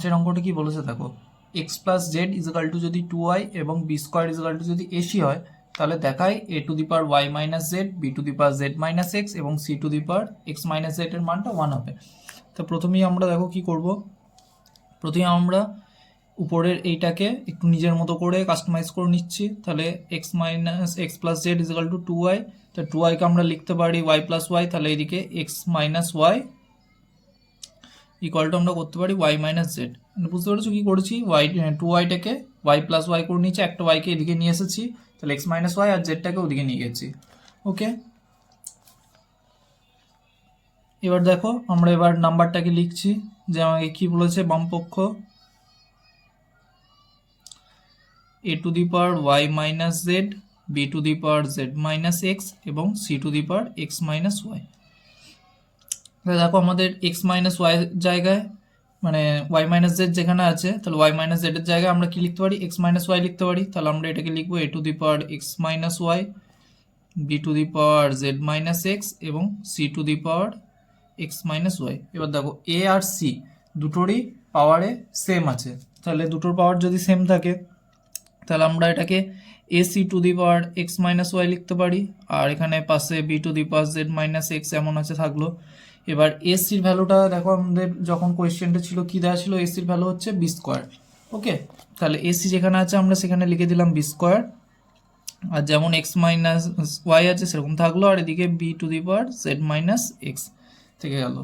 5 অঙ্কটা কি বলেছে দেখো, x plus z equal to যদি 2y এবং বি স্কোয়ার ইজিক্যাল টু যদি এসি হয়, তাহলে দেখায় a to the power y minus z, b to the power z minus x এবং c to the power x minus z এর মানটা 1 হবে। তো প্রথমেই আমরা দেখো কি করব, প্রথমে আমরা উপরের এইটাকে একটু নিজের মতো করে কাস্টমাইজ করে নিচ্ছি। তাহলে x minus x plus z equal to 2y, তো 2yকে আমরা লিখতে পারি ওয়াই প্লাস ওয়াই, তাহলে এইদিকে x minus y equal to আমরা করতে পারি ওয়াই মাইনাস জেড। বুঝতে পেরেছো কি করেছি, ওয়াই 2yটাকে ওয়াই প্লাস ওয়াই করে নিয়েছি, একটা ওয়াইকে এদিকে নিয়ে এসেছি, তাহলে এক্স মাইনাস ওয়াই আর জেডটাকে ওদিকে নিয়ে গেছি। ওকে, এবার দেখো আমরা এবার নাম্বারটাকে লিখছি, যে আমাকে কি বলেছে বামপক্ষ a to the power y minus z, b to the power z minus x এবং c to the power x minus y. দেখো আমাদের এক্স মাইনাস ওয়াই জায়গায় মানে ওয়াই মাইনাস জেড যেখানে আছে, তাহলে ওয়াই মাইনাস জেড এর জায়গায় আমরা কি লিখতে পারি, এক্স মাইনাস ওয়াই লিখতে পারি। তাহলে আমরা এটাকে লিখবো a to the power x minus y, b to the power z minus x এবং c to the power x minus y. এবার দেখো এ আর সি দুটোরই পাওয়ারে সেম আছে, তাহলে দুটোর পাওয়ার যদি সেম থাকে তাহলে আমরা এটাকে a c to the power x minus y লিখতে পারি, আর এখানে পাশে b to the power z minus x এমন আছে থাকলো। এবার এসির ভ্যালুটা দেখো আমাদের যখন কোয়েশ্চেনটা ছিল কি দেওয়া ছিল, এসির ভ্যালু হচ্ছে বি স্কোয়ার। ওকে, তাহলে এসি যেখানে আছে আমরা সেখানে লিখে দিলাম বি স্কোয়ার, আর যেমন এক্স মাইনাস ওয়াই আছে সেরকম থাকলো, আর এদিকে b to the power z minus x থেকে গেল।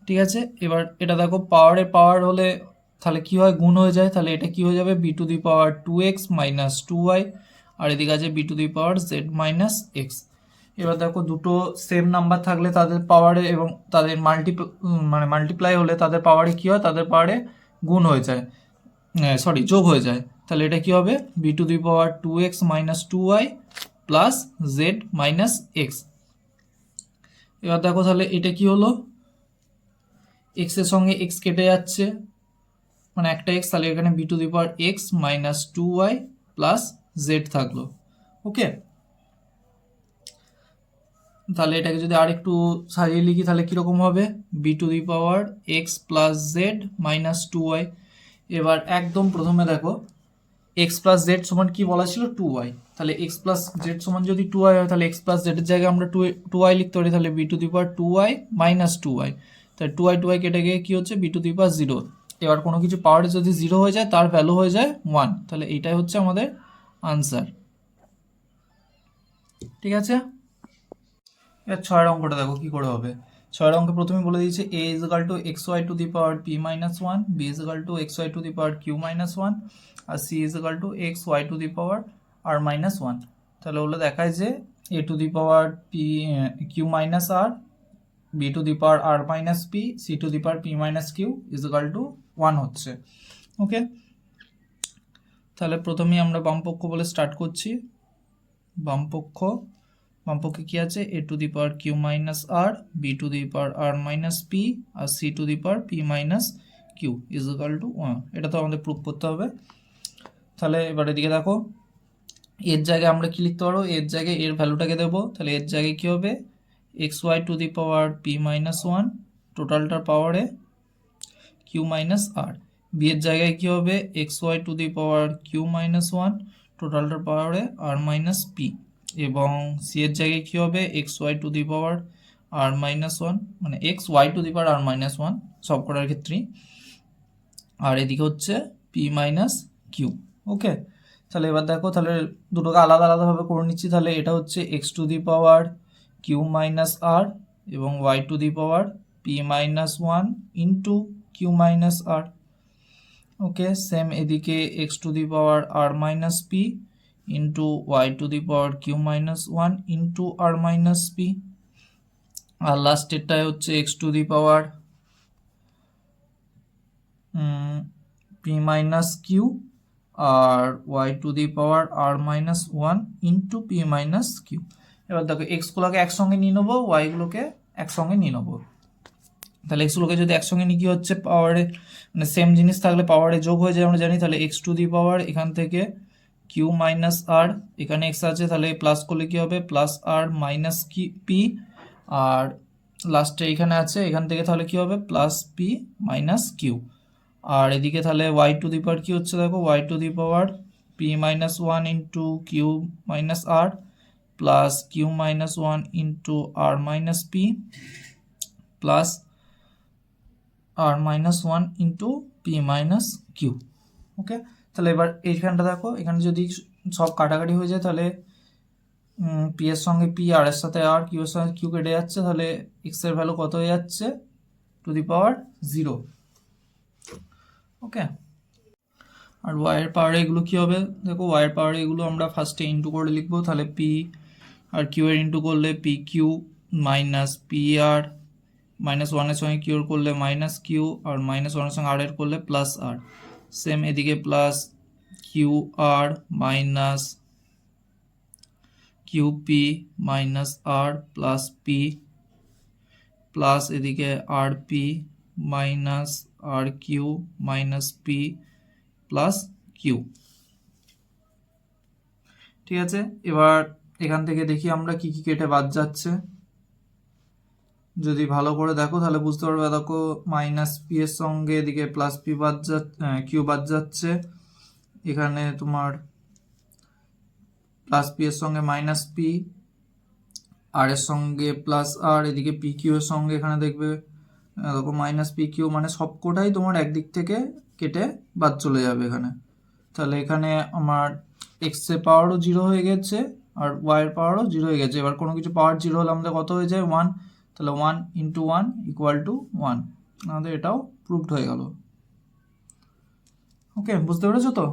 ঠিক আছে, এবার এটা দেখো পাওয়ারে পাওয়ার হলে তাহলে কি হয়, গুণ হয়ে যায়, তাহলে এটা কি হয়ে যাবে b to the power 2x minus 2y, আর এদিকে আছে b to the power z minus x. এবার দেখো দুটো সেম নাম্বার থাকলে তাদের পাওয়ারে এবং তাদের মাল্টিপ্লাই হলে তাদের পাওয়ারে কি হয়, তাদের পাওয়ারে গুণ হয়ে যায়, সরি যোগ হয়ে যায়। তাহলে এটা কি হবে b to the power 2x minus 2y plus z minus x. এবার দেখো তাহলে এটা কি হলো, এক্স এর সঙ্গে এক্স কেটে যাচ্ছে, মানে একটা এক্স, তাহলে এখানে b to the power x minus 2y plus z থাকলো। ওকে, তাহলে এটাকে যদি আর একটু সাজিয়ে লিখি তাহলে কীরকম হবে, b to the power x plus z minus 2y। এবার একদম প্রথমে দেখো এক্স প্লাস জেড সমান কি বলা ছিল 2y, তাহলে এক্স প্লাস জেড সমান যদি 2y হয় তাহলে এক্স প্লাস জেডের জায়গায় আমরা 2y লিখতে পারি, তাহলে b to the power 2y minus 2y, তাহলে 2y কেটে গিয়ে কী হচ্ছে বি টু দি পাওয়ার 0। এবার কোনো কিছু পাওয়ারে যদি 0 হয়ে যায় তার ভ্যালু হয়ে যায় 1, তাহলে এইটাই হচ্ছে আমাদের আনসার। ঠিক আছে, এবার 6 অঙ্কটা দেখো কি করে হবে। 6 অঙ্কে প্রথমে বলে দিয়েছে a is equal to x y to the power p minus one, b is equal to x y to the power q minus one, আর c is equal to x y to the power r minus one. তাহলে ওগুলো দেখায় যে a to the power p q minus r, b to the power r minus p, c to the power p minus q is equal to 1 হচ্ছে। ওকে, তাহলে প্রথমেই আমরা বামপক্ষ বলে start করছি। বামপক্ষে কি আছে, a to the power q minus r, b to the power r minus p, আর c to the power p minus q is equal to 1। এটা তো আমাদের প্রুফ করতে হবে। তাহলে এবার এদিকে দেখো এর জায়গায় আমরা কি লিখতে পারবো, এর জায়গায় এর ভ্যালুটাকে দেবো, তাহলে এর জায়গায় কি হবে x y to the power p minus one, টোটালটার পাওয়ারে কিউ মাইনাস আর। বি এর জায়গায় কি হবে x y to the power q minus one, টোটালটার পাওয়ারে আর মাইনাস পি, এবং সি এর জায়গায় কী হবে x y to the power r minus one, মানে x y to the power r minus one সব করার ক্ষেত্রেই, আর এদিকে হচ্ছে পি মাইনাস কিউ। ওকে, তাহলে এবার দেখো তাহলে দুটোকে আলাদা আলাদাভাবে করে নিচ্ছি। তাহলে এটা হচ্ছে x to the power q minus r এবং y to the power p minus one into q minus r. Okay, same এদিকে x to the power r minus p into y to the power q minus one into r minus p, আর লাস্টেরটায় হচ্ছে x to the power p minus q আর y to the power r minus one into p minus q. এবার দেখো এক্সগুলোকে একসঙ্গে নিয়ে নেবো, ওয়াইগুলোকে একসঙ্গে নিয়ে নেবো। তাহলে এক্সগুলোকে যদি একসঙ্গে নিয়ে কি হচ্ছে পাওয়ারে মানে সেম জিনিস থাকলে পাওয়ারে যোগ হয়ে যায় আমরা জানি, তাহলে এক্স টু দি পাওয়ার এখান থেকে কিউ মাইনাস আর, এখানে এক্স আছে তাহলে প্লাস করলে কি হবে plus r minus q p, আর লাস্টে এখানে আছে, এখান থেকে তাহলে কি হবে প্লাস পি মাইনাস কিউ। আর এদিকে তাহলে ওয়াই টু দি পাওয়ার কি হচ্ছে দেখো, y to the power p minus one into q minus r plus q minus one into r minus p plus r minus one into p minus q. Okay, তাহলে এবার এইখানটা দেখো, এখানে যদি সব কাটাকাটি হয়ে যায় তাহলে পি এর সঙ্গে পি, আর এর সাথে আর, কিউ এর সঙ্গে কিউ কেটে যাচ্ছে, তাহলে এক্স এর ভ্যালু কত হয়ে যাচ্ছে টু দি পাওয়ার 0। ওকে, আর ওয়াইয়ের পাওয়ারে এগুলো কী হবে দেখো, ওয়াইয়ের পাওয়ারে এগুলো আমরা ফার্স্টে ইন্টু করে লিখবো, তাহলে পি আর কিউ এর ইন্টু করলে পি কিউ মাইনাস পি আর মাইনাস ওয়ানের সঙ্গে কিউর করলে মাইনাস কিউ, আর মাইনাস ওয়ানের সঙ্গে আর এর করলে প্লাস আর। সেম এদিকে plus q r minus q p minus r plus p plus এদিকে r p minus r q minus p plus q. ঠিক আছে, এবার এখান থেকে দেখি আমরা কি কি কেটে বাদ যাচ্ছে। যদি ভালো করে দেখো তাহলে বুঝতে পারবে, দেখো মাইনাস পি এর সঙ্গে এদিকে প্লাস পি বাদ যাচ্ছে, কিউ বাদ যাচ্ছে, এখানে তোমার প্লাস পি এর সঙ্গে মাইনাস পি, আর এর সঙ্গে প্লাস আর, এদিকে পি কিউ এর সঙ্গে এখানে দেখবে দেখো মাইনাস পি কিউ, মানে সবকটাই তোমার একদিক থেকে কেটে বাদ চলে যাবে এখানে। তাহলে এখানে আমার এক্স এর পাওয়ারও 0 হয়ে গেছে আর ওয়াই এর পাওয়ারও 0 হয়ে গেছে। এবার কোনো কিছু পাওয়ার 0 হলে আমাদের কত হয়ে যায় 1, তাহলে 1 ইন্টু 1 ইকুয়াল টু 1, আমাদের এটাও প্রুভড হয়ে গেল। ওকে, বুঝতে পেরেছো তো?